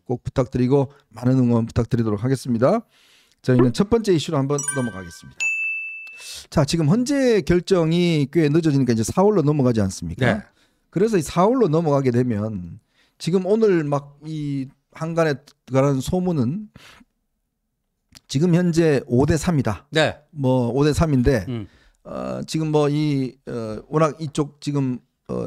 꼭 부탁드리고 많은 응원 부탁드리도록 하겠습니다. 저희는 첫 번째 이슈로 한번 넘어가겠습니다. 자, 지금 헌재 결정이 꽤 늦어지니까 이제 4월로 넘어가지 않습니까? 네. 그래서 이 4월로 넘어가게 되면 지금 오늘 막 이 한간에 관한 소문은 지금 현재 5대 3이다. 네. 뭐 5대 3인데 지금 뭐 이 워낙 이쪽 지금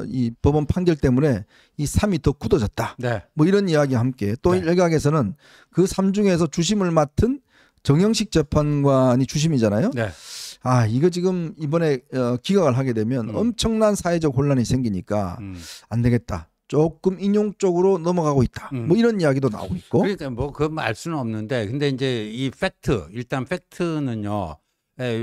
이 법원 판결 때문에 이 3이 더 굳어졌다. 네. 뭐 이런 이야기와 함께 또 네. 일각에서는 그 3 중에서 주심을 맡은 정영식 재판관이 주심이잖아요. 네. 아, 이거 지금 이번에 기각을 하게 되면 엄청난 사회적 혼란이 생기니까 안 되겠다. 조금 인용 쪽으로 넘어가고 있다. 뭐 이런 이야기도 나오고 있고. 그러니까 뭐 그 말 수는 없는데, 근데 이제 이 팩트, 일단 팩트는요.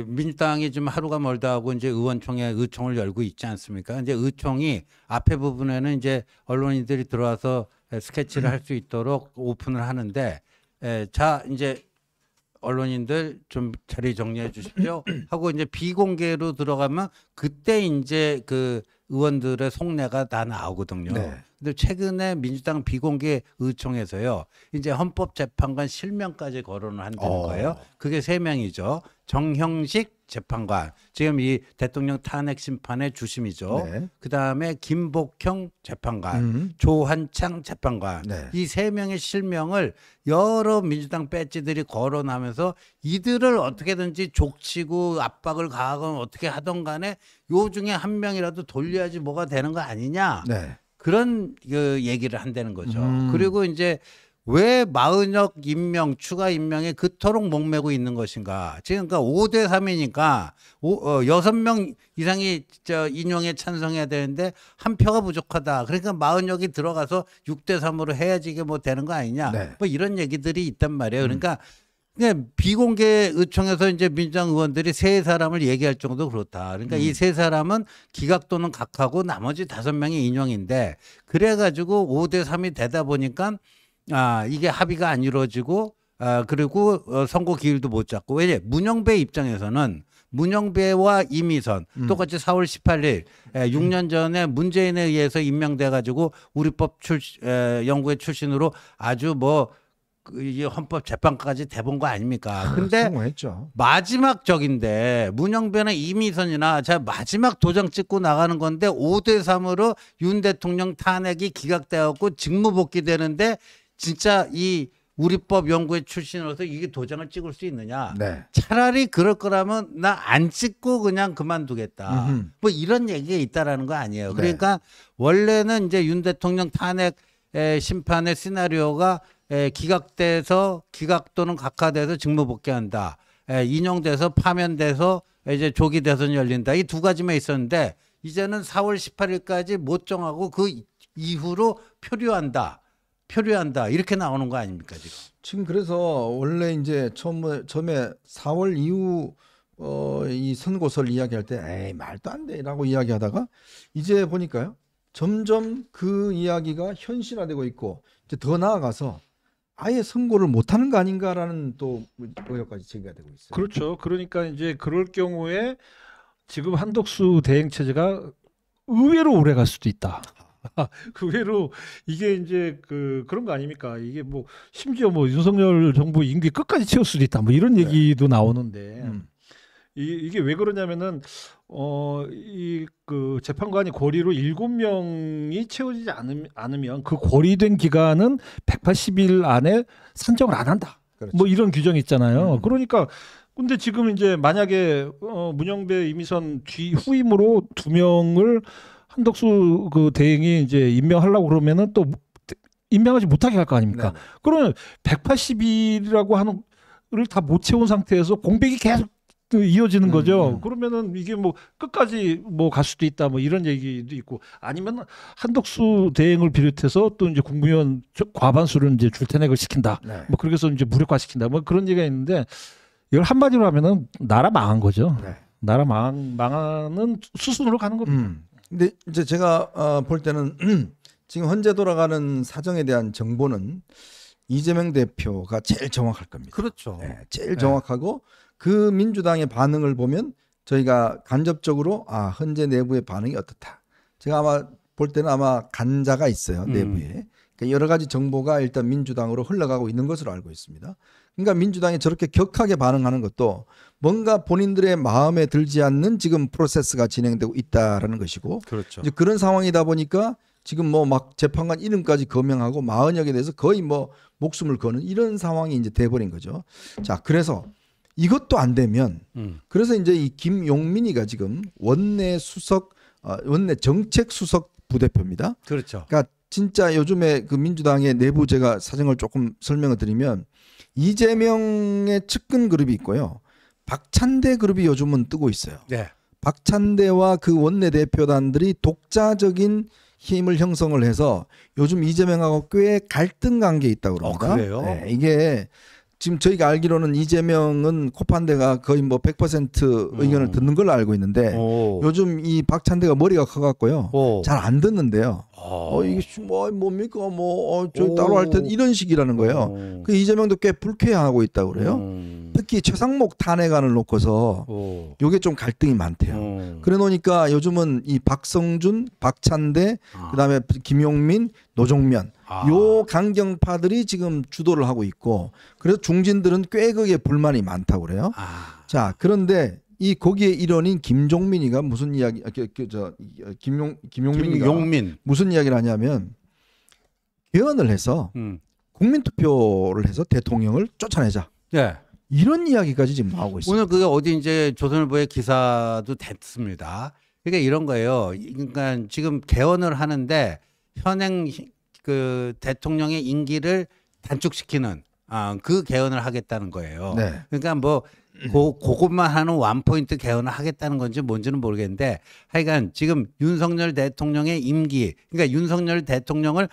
민주당이 좀 하루가 멀다 하고 이제 의원총회 의총을 열고 있지 않습니까? 이제 의총이 앞에 부분에는 이제 언론인들이 들어와서 스케치를 할 수 있도록 오픈을 하는데, 자 이제 언론인들 좀 자리 정리해 주십시오 하고 이제 비공개로 들어가면 그때 이제 그 의원들의 속내가 다 나오거든요. 네. 근데 최근에 민주당 비공개 의총에서요, 이제 헌법재판관 실명까지 거론을 한다는 거예요. 그게 3명이죠. 정형식 재판관, 지금 이 대통령 탄핵 심판의 주심이죠. 네. 그 다음에 김복형 재판관, 조한창 재판관, 네. 이 3명의 실명을 여러 민주당 배지들이 거론하면서 이들을 어떻게든지 족치고 압박을 가하건 어떻게 하던 간에 요 중에 한 명이라도 돌려야지 뭐가 되는 거 아니냐. 네. 그런 그 얘기를 한다는 거죠. 그리고 이제 왜 마은혁 임명, 추가 임명에 그토록 목매고 있는 것인가. 지금 그러니까 5대 3이니까 6명 이상이 인용에 찬성해야 되는데 한 표가 부족하다. 그러니까 마은혁이 들어가서 6대 3으로 해야지 이게 뭐 되는 거 아니냐. 네. 뭐 이런 얘기들이 있단 말이에요. 그러니까 그냥 비공개 의총에서 이제 민주당 의원들이 3사람을 얘기할 정도 그렇다. 그러니까 이 3사람은 기각 또는 각하고 나머지 5명이 인용인데, 그래가지고 5대 3이 되다 보니까 이게 합의가 안 이루어지고, 그리고 선거 기일도 못 잡고. 왜냐, 문영배 입장에서는 문영배와 이미선 똑같이 4월 18일 6년 전에 문재인에 의해서 임명돼가지고 우리법 연구회 출신으로 아주 뭐 이 헌법 재판까지 대본 거 아닙니까? 근데 성공했죠. 마지막 적인데 문영배나 이미선이나 자 마지막 도장 찍고 나가는 건데 5대 3으로 윤 대통령 탄핵이 기각되었고 직무복귀되는데 진짜 이 우리법 연구회 출신으로서 이게 도장을 찍을 수 있느냐? 네. 차라리 그럴 거라면 나 안 찍고 그냥 그만두겠다. 뭐 이런 얘기가 있다라는 거 아니에요. 그러니까 원래는 이제 윤 대통령 탄핵 심판의 시나리오가 기각돼서 기각 또는 각하돼서 직무복귀한다. 인용돼서 파면돼서 이제 조기 대선이 열린다. 이 두 가지만 있었는데 이제는 4월 18일까지 못 정하고 그 이후로 표류한다. 이렇게 나오는 거 아닙니까 지금 그래서 원래 이제 처음에 4월 이후 이 선고설 이야기할 때 에이 말도 안 돼라고 이야기하다가 이제 보니까요 점점 그 이야기가 현실화되고 있고 이제 더 나아가서 아예 선고를 못하는 거 아닌가라는 또 의혹까지 제기가 되고 있어요. 그렇죠. 그러니까 이제 그럴 경우에 지금 한덕수 대행 체제가 의외로 오래 갈 수도 있다. 의외로 이게 이제 그런 거 아닙니까? 이게 뭐 심지어 뭐 윤석열 정부 임기 끝까지 채울 수도 있다. 뭐 이런 얘기도 나오는데 이게 왜 그러냐면은 이 그 재판관이 고리로 7명이 채워지지 않으면 그 고리된 기간은 180일 안에 산정을 안 한다. 그렇죠. 뭐 이런 규정이 있잖아요. 그러니까 근데 지금 이제 만약에 문영배 이미선 뒤 후임으로 2명을 한덕수 그 대행이 이제 임명하려고 그러면은 또 임명하지 못하게 할 거 아닙니까? 네네. 그러면 180일이라고 하는 를 다 못 채운 상태에서 공백이 계속 이어지는 거죠. 그러면은 이게 뭐 끝까지 뭐 갈 수도 있다 뭐 이런 얘기도 있고, 아니면 한덕수 대행을 비롯해서 또 이제 국무위원 과반수를 이제 줄태넥을 시킨다. 네. 뭐 그렇게 해서 이제 무력화시킨다. 뭐 그런 얘기가 있는데 이걸 한마디로 하면은 나라 망한 거죠. 네. 나라 망하는 수순으로 가는 겁니다. 근데 이제 제가 볼 때는 지금 현재 돌아가는 사정에 대한 정보는 이재명 대표가 제일 정확할 겁니다. 그렇죠. 네, 제일 정확하고 그 민주당의 반응을 보면 저희가 간접적으로 현재 내부의 반응이 어떻다. 제가 아마 볼 때는 아마 간자가 있어요. 내부에. 그러니까 여러 가지 정보가 일단 민주당으로 흘러가고 있는 것으로 알고 있습니다. 그러니까 민주당이 저렇게 격하게 반응하는 것도 뭔가 본인들의 마음에 들지 않는 지금 프로세스가 진행되고 있다라는 것이고 그렇죠. 이제 그런 상황이다 보니까 지금 뭐 막 재판관 이름까지 거명하고 40여개 대해서 거의 뭐 목숨을 거는 이런 상황이 이제 돼버린 거죠. 자, 그래서 이것도 안 되면 그래서 이제 이 김용민이가 지금 원내 정책 수석 부대표입니다. 그렇죠. 그러니까 진짜 요즘에 그 민주당의 내부 제가 사정을 조금 설명을 드리면 이재명의 측근 그룹이 있고요. 박찬대 그룹이 요즘은 뜨고 있어요. 네. 박찬대와 그 원내대표단들이 독자적인 힘을 형성을 해서 요즘 이재명하고 꽤 갈등 관계에 있다고 그럽니다. 그래요? 네, 이게 지금 저희가 알기로는 이재명은 코판대가 거의 뭐 100% 의견을 듣는 걸로 알고 있는데 요즘 이 박찬대가 머리가 커갖고요. 잘 안 듣는데요. 이게 뭐 뭡니까 저 따로 할 때 이런 식이라는 거예요. 그 이재명도 꽤 불쾌해하고 있다고 그래요. 특히 최상목 탄핵안을 놓고서 요게 좀 갈등이 많대요. 그래 놓으니까 요즘은 이 박성준, 박찬대, 그다음에 김용민, 노종면 요 강경파들이 지금 주도를 하고 있고 그래서 중진들은 꽤 그게 불만이 많다고 그래요. 자, 그런데 이 거기에 일원인 김종민이가 무슨 이야기 김용민이가 무슨 이야기를 하냐면 개헌을 해서 국민투표를 해서 대통령을 쫓아내자. 네. 이런 이야기까지 지금 나오고 있어요. 오늘 그게 어디 이제 조선일보의 기사도 됐습니다. 그러니까 이런 거예요. 그러니까 지금 개헌을 하는데 현행 그 대통령의 임기를 단축시키는 그 개헌을 하겠다는 거예요. 네. 그러니까 뭐 그것만 하는 원포인트 개헌을 하겠다는 건지 뭔지는 모르겠는데 하여간 지금 윤석열 대통령의 임기 그러니까 윤석열 대통령을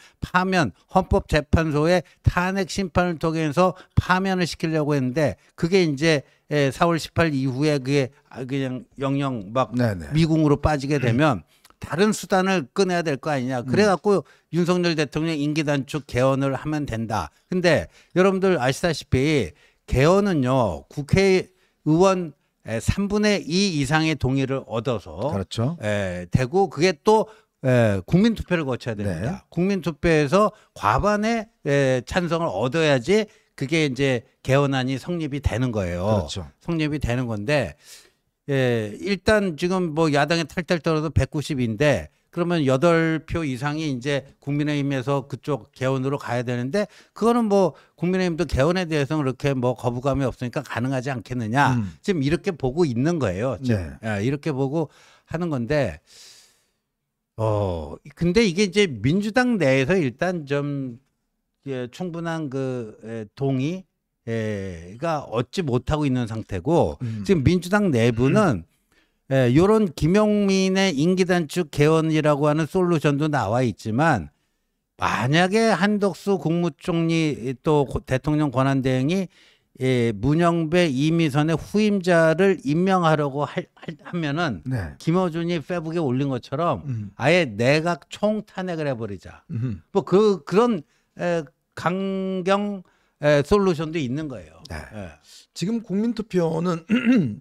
헌법재판소의 탄핵 심판을 통해서 파면을 시키려고 했는데 그게 이제 4월 18일 이후에 그게 그냥 영영 막 미궁으로 빠지게 되면 다른 수단을 꺼내야 될 거 아니냐. 그래갖고 윤석열 대통령 임기 단축 개헌을 하면 된다. 근데 여러분들 아시다시피 개헌은요 국회의원 3분의 2 이상의 동의를 얻어서 그렇죠. 되고 그게 또 국민투표를 거쳐야 됩니다. 네. 국민투표에서 과반의 찬성을 얻어야지 그게 이제 개헌안이 성립이 되는 거예요. 그렇죠. 성립이 되는 건데 일단 지금 뭐 야당이 탈탈 떨어도 190인데 그러면 8표 이상이 이제 국민의힘에서 그쪽 개헌으로 가야 되는데 그거는 뭐 국민의힘도 개헌에 대해서는 그렇게 뭐 거부감이 없으니까 가능하지 않겠느냐. 지금 이렇게 보고 있는 거예요. 지금. 이렇게 보고 하는 건데 근데 이게 이제 민주당 내에서 일단 좀 충분한 그 동의가 얻지 못하고 있는 상태고 지금 민주당 내부는 이런 김용민의 임기단축 개헌이라고 하는 솔루션도 나와 있지만 만약에 한덕수 국무총리 또 대통령 문영배 이미선의 후임자를 임명하려고 하면은 김어준이 페북에 올린 것처럼 아예 내각 총탄핵을 해버리자. 뭐 그런 강경 솔루션도 있는 거예요. 지금 국민투표는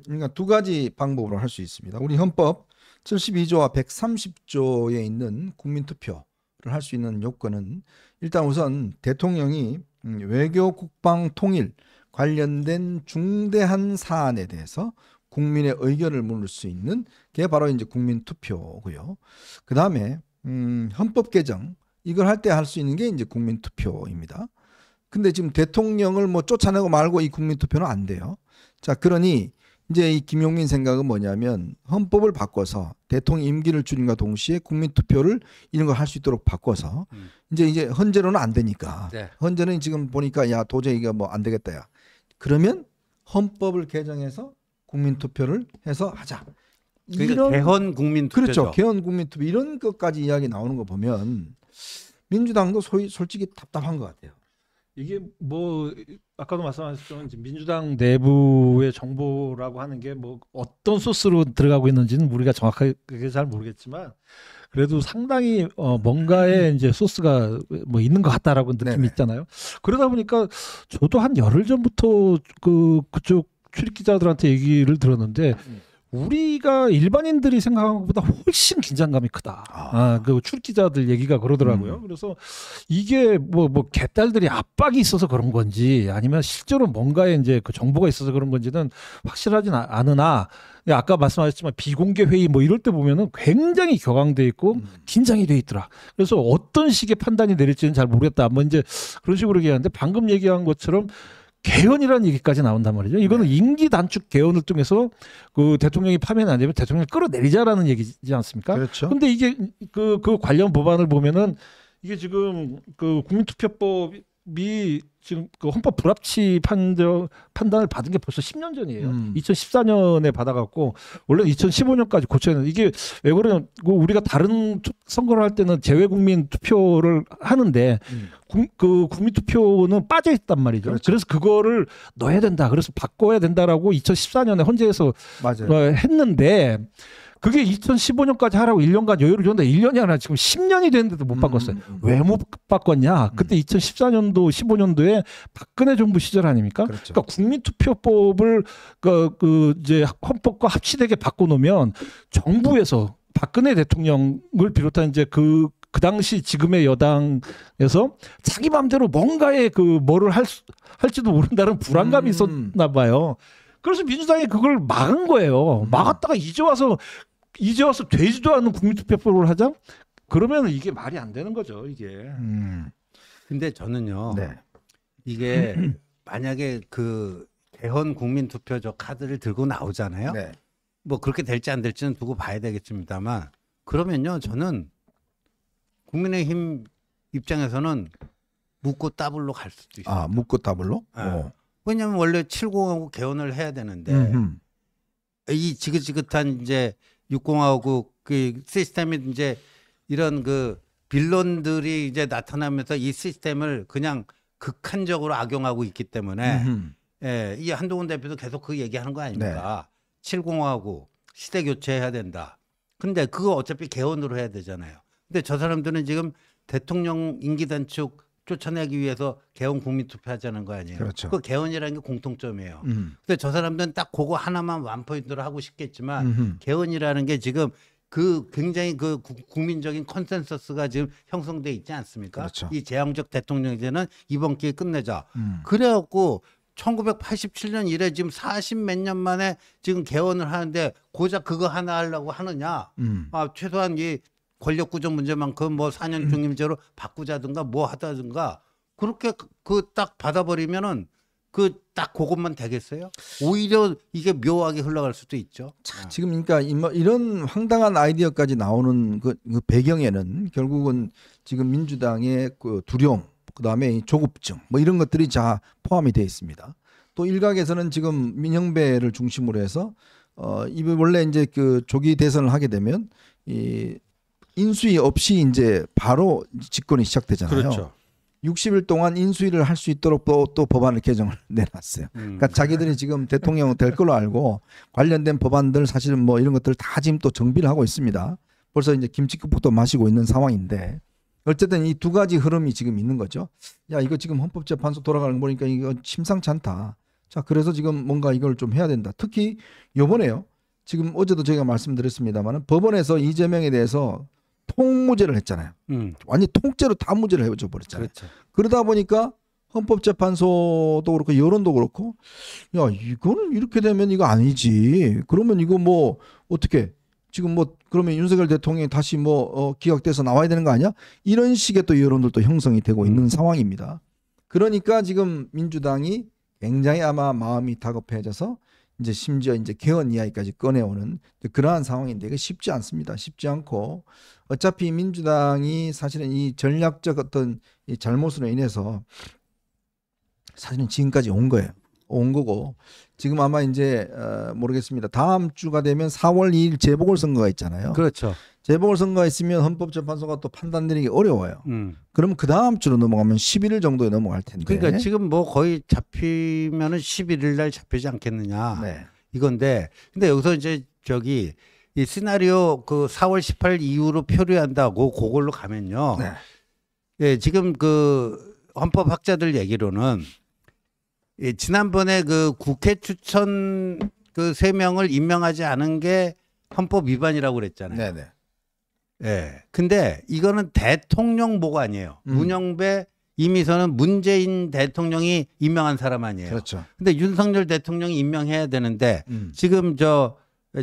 그러니까 두 가지 방법으로 할 수 있습니다. 우리 헌법 72조와 130조에 있는 국민투표를 할 수 있는 요건은 일단 우선 대통령이 외교 국방 통일 관련된 중대한 사안에 대해서 국민의 의견을 물을 수 있는 게 바로 이제 국민투표고요. 그 다음에 헌법 개정 이걸 할 때 할 수 있는 게 이제 국민투표입니다. 근데 지금 대통령을 뭐 쫓아내고 말고 이 국민투표는 안 돼요. 자, 그러니 이제 이 김용민 생각은 뭐냐면 헌법을 바꿔서 대통령 임기를 줄임과 동시에 국민투표를 이런 걸 할 수 있도록 바꿔서 이제 헌재로는 안 되니까 헌재는 지금 보니까 야 도저히 이거 뭐 안 되겠다 야. 그러면 헌법을 개정해서 국민투표를 해서 하자. 그러니까 개헌 국민투표죠. 그렇죠. 개헌 국민투표 이런 것까지 이야기 나오는 거 보면 민주당도 솔직히 답답한 것 같아요. 이게 뭐 아까도 말씀하셨지만 민주당 내부의 정보라고 하는 게 뭐 어떤 소스로 들어가고 있는지는 우리가 정확하게 잘 모르겠지만 그래도 상당히 뭔가에 이제 소스가 뭐 있는 것 같다라고 느낌이 있잖아요. 그러다 보니까 저도 한 열흘 전부터 그쪽 출입 기자들한테 얘기를 들었는데 우리가 일반인들이 생각한 것보다 훨씬 긴장감이 크다. 그 출기자들 얘기가 그러더라고요. 그래서 이게 뭐 개딸들이 압박이 있어서 그런 건지 아니면 실제로 뭔가에 이제 그 정보가 있어서 그런 건지는 확실하진 않으나 아까 말씀하셨지만 비공개 회의 뭐 이럴 때 보면은 굉장히 격앙돼 있고 긴장이 돼 있더라. 그래서 어떤 식의 판단이 내릴지는 잘 모르겠다. 뭐 이제 그런 식으로 얘기하는데 방금 얘기한 것처럼 개헌이라는 얘기까지 나온단 말이죠. 이거는 임기 단축 개헌을 통해서 그 대통령이 파면 안 되면 대통령을 끌어내리자라는 얘기지 않습니까? 그렇죠. 근데 이게 그 관련 법안을 보면은 이게 지금 그 국민투표법이 지금 그 헌법 불합치 판단을 받은 게 벌써 10년 전이에요. 2014년에 받아갖고 원래 2015년까지 고쳐야 되는데 이게 왜 그러냐면 우리가 다른 선거를 할 때는 재외국민 투표를 하는데 그 국민투표는 빠져 있단 말이죠. 그렇죠. 그래서 그거를 넣어야 된다. 그래서 바꿔야 된다라고 2014년에 헌재에서 맞아요. 했는데 그게 2015년까지 하라고 1년간 여유를 줬는데 1년이 아니라 지금 10년이 됐는데도 못 바꿨어요. 왜 못 바꿨냐? 그때 2014년도 15년도에 박근혜 정부 시절 아닙니까? 그렇죠. 그러니까 국민투표법을 이제 헌법과 합치되게 바꿔놓으면 정부에서 박근혜 대통령을 비롯한 이제 그 당시 지금의 여당에서 자기 마음대로 뭔가에 뭐를 할지도 모른다는 불안감이 있었나 봐요. 그래서 민주당이 그걸 막은 거예요. 막았다가 이제 와서 되지도 않는 국민투표법을 하자? 그러면 이게 말이 안 되는 거죠, 이게. 근데 저는요. 네. 이게 만약에 그 개헌 국민투표 저 카드를 들고 나오잖아요. 네. 뭐 그렇게 될지 안 될지는 두고 봐야 되겠습니다만 그러면요. 저는 국민의힘 입장에서는 묻고 따블로 갈 수도 있어요. 묻고 따블로? 네. 왜냐하면 원래 70하고 개헌을 해야 되는데 이 지긋지긋한 이제 60하고 그 시스템이 이제 이런 그 빌런들이 이제 나타나면서 이 시스템을 그냥 극한적으로 악용하고 있기 때문에 예, 이 한동훈 대표도 계속 그 얘기하는 거 아닙니까? 70하고 시대 교체해야 된다. 근데 그거 어차피 개헌으로 해야 되잖아요. 근데 저 사람들은 지금 대통령 임기 단축 쫓아내기 위해서 개헌 국민투표 하자는 거 아니에요. 그렇죠. 그 개헌이라는 게 공통점이에요. 근데 저 사람들은 딱 그거 하나만 완포인트로 하고 싶겠지만 개헌이라는 게 지금 그 굉장히 그 국민적인 컨센서스가 지금 형성돼 있지 않습니까? 그렇죠. 이 제왕적 대통령제는 이번 기회에 끝내자. 그래갖고 1987년 이래 지금 40 몇 년 만에 지금 개헌을 하는데 고작 그거 하나 하려고 하느냐? 최소한 이 권력 구조 문제만큼 뭐 4년 중임제로 바꾸자든가 뭐 하다든가 그렇게 그 딱 받아버리면은 그 딱 그것만 되겠어요? 오히려 이게 묘하게 흘러갈 수도 있죠. 지금 그러니까 이런 황당한 아이디어까지 나오는 그 배경에는 결국은 지금 민주당의 그 두려움, 그다음에 이 조급증 뭐 이런 것들이 다 포함이 되어 있습니다. 또 일각에서는 지금 민영배를 중심으로 해서 이 원래 이제 그 조기 대선을 하게 되면 이 인수위 없이 이제 바로 집권이 시작되잖아요. 그렇죠. 60일 동안 인수위를 할 수 있도록 또 법안을 개정을 내놨어요. 그러니까 자기들이 지금 대통령 될 걸로 알고 관련된 법안들 사실은 뭐 이런 것들 다 지금 또 정비를 하고 있습니다. 벌써 이제 김치국도 마시고 있는 상황인데 어쨌든 이 두 가지 흐름이 지금 있는 거죠. 야, 이거 지금 헌법재판소 돌아가는 거 보니까 이거 심상치 않다. 자, 그래서 지금 뭔가 이걸 좀 해야 된다. 특히 요번에요. 지금 어제도 저희가 말씀드렸습니다만 법원에서 이재명에 대해서 통무죄를 했잖아요. 완전 통째로 다 무죄를 해줘 버렸잖아요. 그렇죠. 그러다 보니까 헌법재판소도 그렇고 여론도 그렇고 야, 이거는 이렇게 되면 이거 아니지. 그러면 이거 뭐 어떻게 지금 뭐 그러면 윤석열 대통령이 다시 뭐 기각돼서 나와야 되는 거 아니야? 이런 식의 또 여론들도 형성이 되고 있는 상황입니다. 그러니까 지금 민주당이 굉장히 아마 마음이 다급해져서 이제 심지어 이제 개헌 이야기까지 꺼내오는 그러한 상황인데 이게 쉽지 않습니다. 쉽지 않고 어차피 민주당이 사실은 이 전략적 어떤 이 잘못으로 인해서 사실은 지금까지 온 거예요. 온 거고 지금 아마 이제 모르겠습니다. 다음 주가 되면 4월 2일 재보궐선거가 있잖아요. 그렇죠. 재보궐선거가 있으면 헌법재판소가 또 판단 내리기 어려워요. 그러면 그 다음 주로 넘어가면 11일 정도에 넘어갈 텐데. 그러니까 지금 뭐 거의 잡히면은 11일 날 잡히지 않겠느냐. 네. 이건데 근데 여기서 이제 저기 이 시나리오 그 4월 18일 이후로 표류한다고 그걸로 가면요. 네. 예, 지금 그 헌법학자들 얘기로는 예, 지난번에 그 국회 추천 그 3명을 임명하지 않은 게 헌법 위반이라고 그랬잖아요. 네네. 예. 근데 이거는 대통령 목 아니에요. 문영배, 이미선은 문재인 대통령이 임명한 사람 아니에요. 그렇죠. 근데 윤석열 대통령이 임명해야 되는데 지금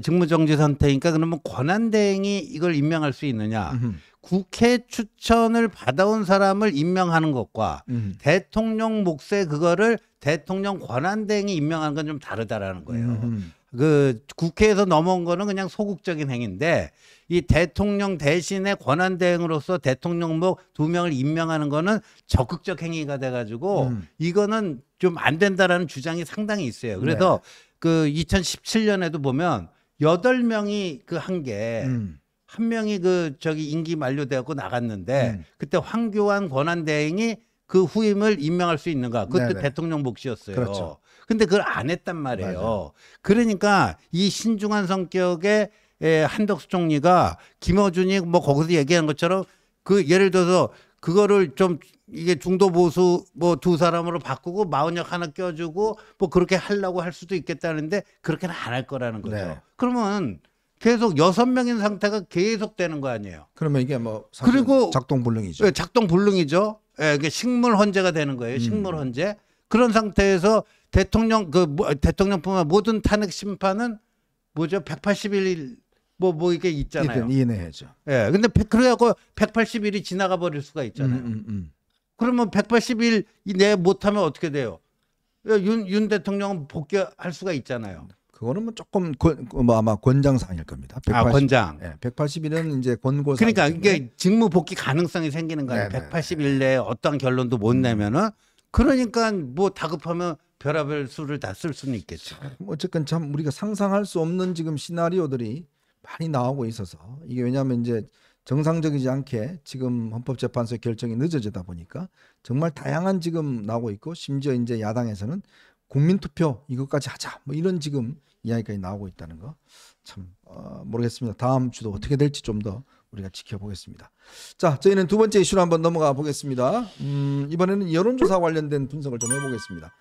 직무정지 상태니까 그러면 권한대행이 이걸 임명할 수 있느냐? 국회 추천을 받아온 사람을 임명하는 것과 대통령 몫에 그거를 대통령 권한대행이 임명하는 건 좀 다르다라는 거예요. 그 국회에서 넘어온 거는 그냥 소극적인 행위인데 이 대통령 대신에 권한대행으로서 대통령 목 2명을 임명하는 거는 적극적 행위가 돼가지고 이거는 좀 안 된다라는 주장이 상당히 있어요. 그래서 그 2017년에도 보면 8명이 그 한 명이 그 임기 만료되었고 나갔는데 그때 황교안 권한대행이 그 후임을 임명할 수 있는가? 그것도 네네. 대통령 몫이었어요. 그렇죠. 근데 그걸 안 했단 말이에요. 맞아요. 그러니까 이 신중한 성격의 한덕수 총리가 김어준이 뭐 거기서 얘기한 것처럼 그 예를 들어서 그거를 좀 이게 중도 보수 뭐 2사람으로 바꾸고 마흔역 하나 껴주고 뭐 그렇게 하려고 할 수도 있겠다는데 그렇게는 안 할 거라는 거죠. 네. 그러면 계속 6명인 상태가 계속 되는 거 아니에요. 그러면 이게 뭐 사실 그리고 작동불능이죠. 예, 작동 불능이죠. 예, 이게 식물 헌재가 되는 거예요. 식물 헌재. 그런 상태에서 대통령 대통령뿐만 모든 탄핵 심판은 뭐죠? 180일 뭐 이게 있잖아요. 이해해야죠. 예. 근데 그래갖고 180일이 지나가 버릴 수가 있잖아요. 그러면 180일 내에 못하면 어떻게 돼요? 윤 대통령은 복귀할 수가 있잖아요. 그거는 뭐 조금 아마 권장사항일 겁니다. 180, 권장. 180일은 이제 권고. 그러니까 이게 직무 복귀 가능성이 생기는 거예요. 네네. 180일 내에 어떠한 결론도 못 내면은 그러니까 뭐 다급하면 별의별 수를 다 쓸 수는 있겠죠. 어쨌건 참 우리가 상상할 수 없는 지금 시나리오들이 많이 나오고 있어서 이게 왜냐하면 이제 정상적이지 않게 지금 헌법재판소의 결정이 늦어지다 보니까 정말 다양한 지금 나오고 있고 심지어 이제 야당에서는 국민투표 이것까지 하자 뭐 이런 지금 이야기까지 나오고 있다는 거 참 모르겠습니다. 다음 주도 어떻게 될지 좀 더 우리가 지켜보겠습니다. 자, 저희는 두 번째 이슈로 한번 넘어가 보겠습니다. 이번에는 여론조사 관련된 분석을 좀 해보겠습니다.